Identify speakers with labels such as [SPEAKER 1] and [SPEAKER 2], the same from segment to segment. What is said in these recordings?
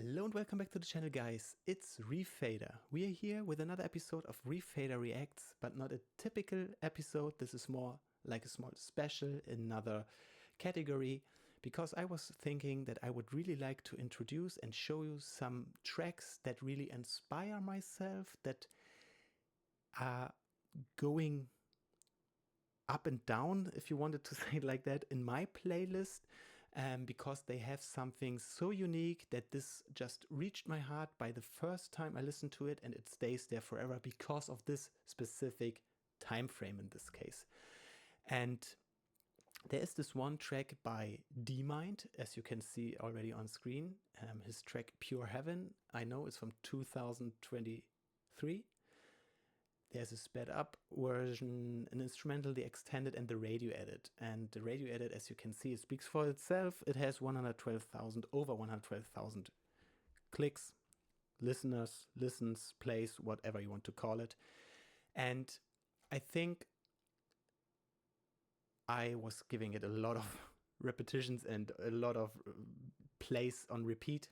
[SPEAKER 1] Hello and welcome back to the channel, guys. It's Refader. We are here with another episode of Refader Reacts, but not a typical episode. This is more like a small special, another category, because I was thinking that I would really like to introduce and show you some tracks that really inspire myself, that are going up and down, if you wanted to say it like that, in my playlist, because they have something so unique that this just reached my heart by the first time I listened to it, and it stays there forever because of this specific time frame in this case. And there is this one track by D-Mind, as you can see already on screen. His track Pure Heaven, I know it's from 2023. There's a sped up version, an instrumental, the extended, and the radio edit. And the radio edit, as you can see, it speaks for itself. It has over 112,000 clicks, listeners, listens, plays, whatever you want to call it. And I think I was giving it a lot of repetitions and a lot of plays on repeat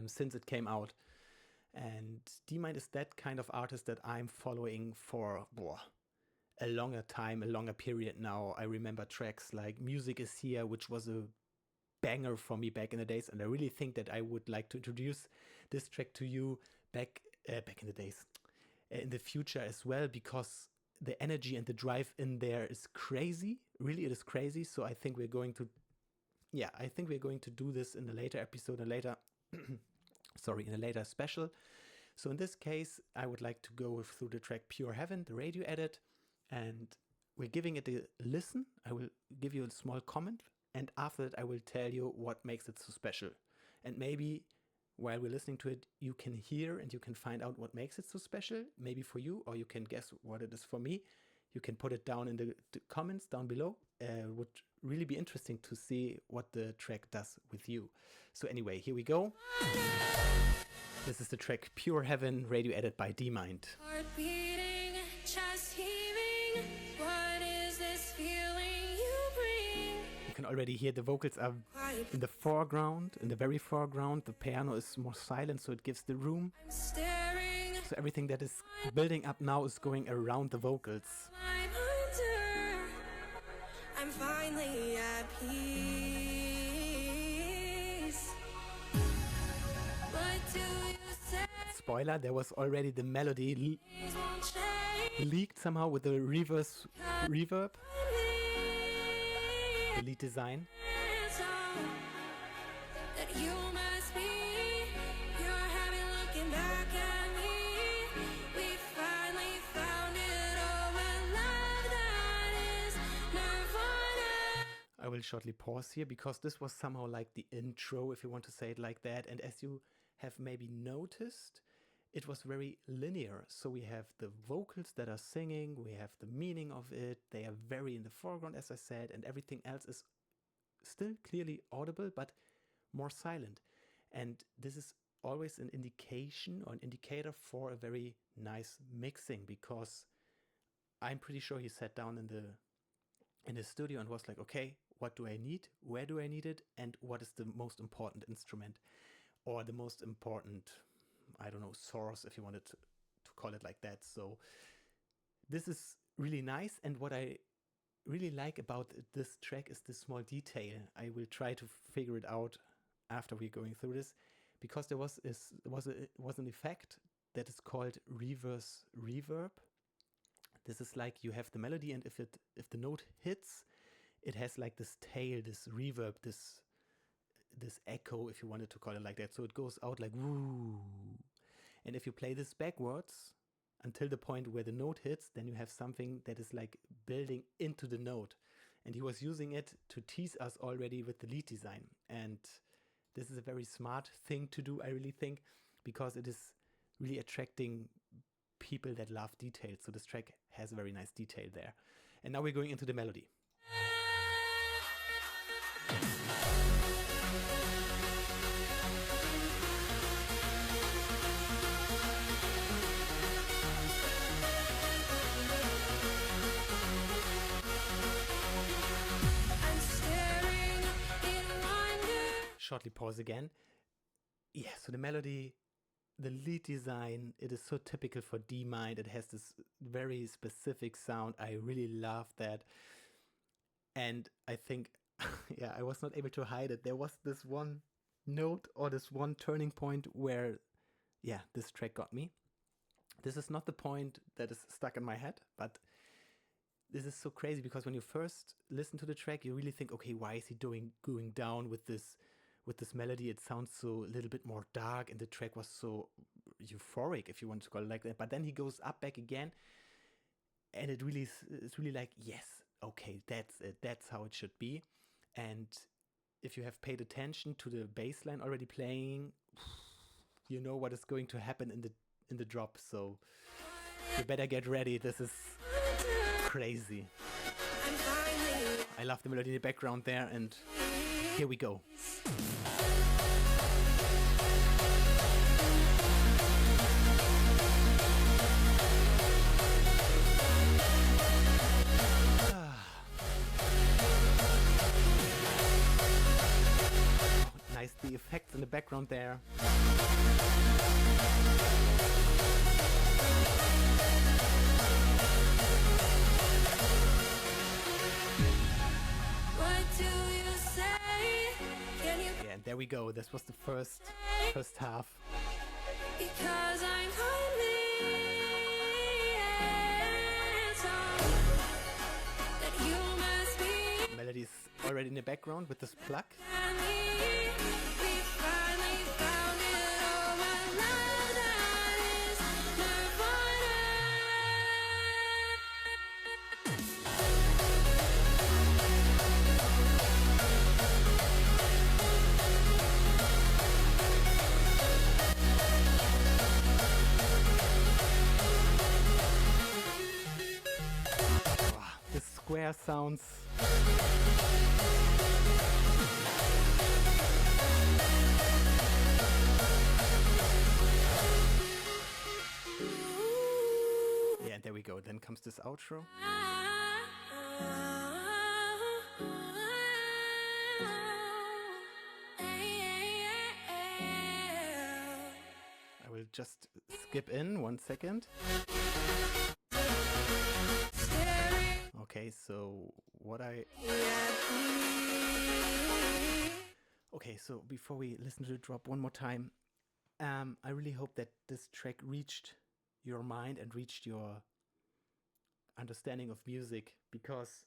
[SPEAKER 1] since it came out. And D-Mind is that kind of artist that I'm following for a longer time, a longer period now. I remember tracks like Music Is Here, which was a banger for me back in the days. And I really think that I would like to introduce this track to you back in the days, in the future as well, because the energy and the drive in there is crazy. Really, it is crazy. So I think we're going to do this in a later episode, in a later special. So in this case, I would like to go through the track Pure Heaven, the radio edit, and we're giving it a listen. I will give you a small comment, and after that I will tell you what makes it so special. And maybe while we're listening to it, you can hear and you can find out what makes it so special, maybe for you, or you can guess what it is for me. You can put it down in the comments down below. Would really be interesting to see what the track does with you. So anyway, here we go. This is the track Pure Heaven, radio edit by D-Mind.
[SPEAKER 2] Heart beating, chest heaving. What is this feeling you bring?
[SPEAKER 1] You can already hear the vocals are in the foreground, in the very foreground. The piano is more silent, so it gives the room.
[SPEAKER 2] I'm staring.
[SPEAKER 1] So everything that is building up now is going around the vocals.
[SPEAKER 2] I'm under. I'm finally at peace. What do you say?
[SPEAKER 1] Spoiler, there was already the melody
[SPEAKER 2] Things won't change.
[SPEAKER 1] leaked somehow with the reverb, the lead design.
[SPEAKER 2] That you must be pure heaven looking back at me. We finally found it, oh, a love that is nirvana.
[SPEAKER 1] I will shortly pause here because this was somehow like the intro, if you want to say it like that. And as you have maybe noticed, it was very linear. So we have the vocals that are singing, we have the meaning of it. They are very in the foreground, as I said, and everything else is still clearly audible, but more silent. And this is always an indication or an indicator for a very nice mixing, because I'm pretty sure he sat down in the studio and was like, okay, what do I need? Where do I need it? And what is the most important instrument or the most important, I don't know, source, if you wanted to call it like that. So this is really nice. And what I really like about this track is this small detail. I will try to figure it out after we're going through this, because there was an effect that is called reverse reverb. This is like you have the melody, and if the note hits, it has like this tail, this reverb, this echo, if you wanted to call it like that. So it goes out like woo. And if you play this backwards until the point where the note hits, then you have something that is like building into the note. And he was using it to tease us already with the lead design. And this is a very smart thing to do, I really think, because it is really attracting people that love details. So this track has a very nice detail there. And now we're going into the melody.
[SPEAKER 2] I'm staring in wonder.
[SPEAKER 1] Shortly pause again. yeah, so the melody, the lead design, it is so typical for D Mind. It has this very specific sound. I really love that. And I think, yeah, I was not able to hide it. There was this one note or this one turning point where, yeah, this track got me. This is not the point that is stuck in my head, but this is so crazy because when you first listen to the track, you really think, okay, why is he going down with this melody? It sounds so a little bit more dark, and the track was so euphoric, if you want to call it like that. But then he goes up back again, and it's really like, yes, okay, that's it. That's how it should be. And if you have paid attention to the bass line already playing, you know what is going to happen in the drop. So you better get ready. This is crazy. I love the melody in the background there, and here we go. Nice, the effects in the background there. Yeah, and there we go. This was the first half.
[SPEAKER 2] Because I'm that you must be
[SPEAKER 1] Melody's already in the background with this pluck.
[SPEAKER 2] we finally found it. Oh, my love, that is Nirvana.
[SPEAKER 1] Wow, the square sounds. Yeah, and there we go. Then comes this outro. I will just skip in 1 second. Okay, so Okay, so before we listen to the drop one more time, I really hope that this track reached your mind and reached your understanding of music, because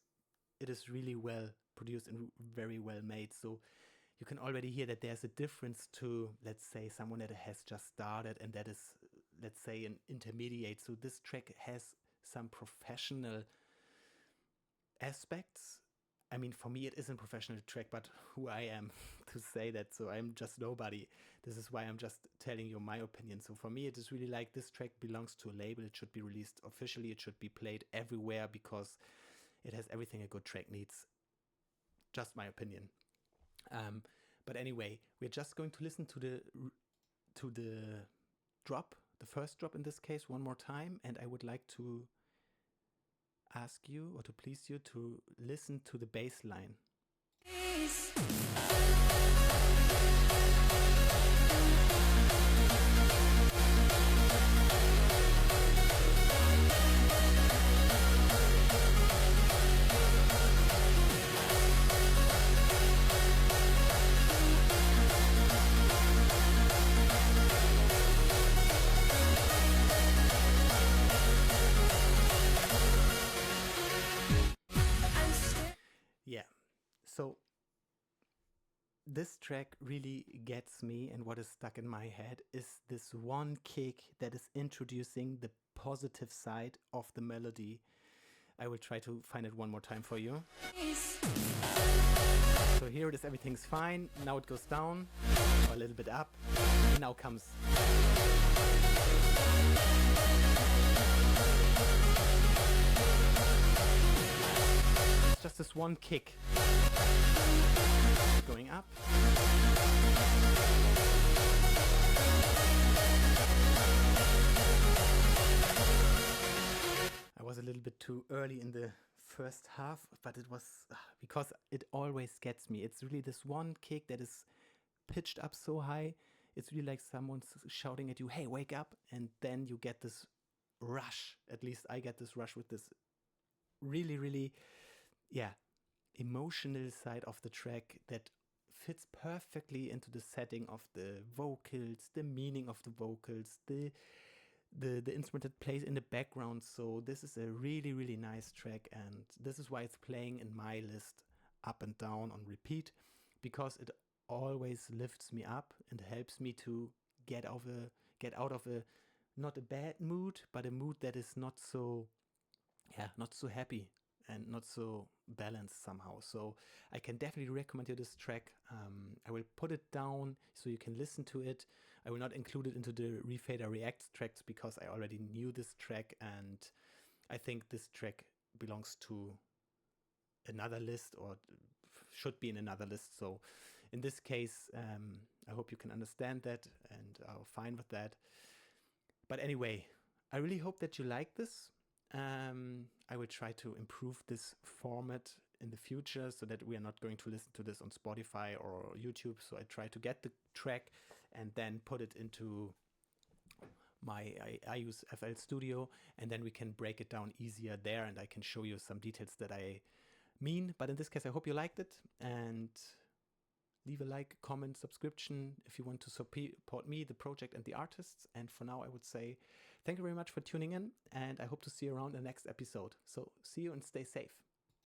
[SPEAKER 1] it is really well produced and very well made. So you can already hear that there's a difference to, let's say, someone that has just started and that is, let's say, an intermediate. So this track has some professional aspects. I mean, for me, it isn't a professional track, but who I am to say that? So I'm just nobody. This is why I'm just telling you my opinion. So for me, it is really like this track belongs to a label. It should be released officially. It should be played everywhere because it has everything a good track needs. Just my opinion. But anyway, we're just going to listen to the drop, the first drop in this case, one more time, and I would like to ask you, or to please you, to listen to the bass line. Yeah, so this track really gets me, and what is stuck in my head is this one kick that is introducing the positive side of the melody. I will try to find it one more time for you. So here it is, everything's fine. Now it goes down, or a little bit up, and now comes. It's just this one kick. Going up. I was a little bit too early in the first half, but it was because it always gets me. It's really this one kick that is pitched up so high. it's really like someone's shouting at you, hey, wake up. And then you get this rush. At least I get this rush with this really, really, yeah, emotional side of the track that fits perfectly into the setting of the vocals, the meaning of the vocals, the instrument that plays in the background. So this is a really, really nice track, and this is why it's playing in my list up and down on repeat, because it always lifts me up and helps me to get out of a not a bad mood, but a mood that is not so happy and not so balanced somehow. So I can definitely recommend you this track. I will put it down so you can listen to it. I will not include it into the Refader Reacts tracks because I already knew this track, and I think this track belongs to another list or should be in another list. So in this case, I hope you can understand that and are fine with that. But anyway, I really hope that you like this. I will try to improve this format in the future so that we are not going to listen to this on Spotify or YouTube. So I try to get the track and then put it into I use FL Studio, and then we can break it down easier there, and I can show you some details that I mean. But in this case, I hope you liked it, and leave a like, comment, subscription if you want to support me, the project, and the artists. And for now, I would say thank you very much for tuning in, and I hope to see you around the next episode. So see you and stay safe.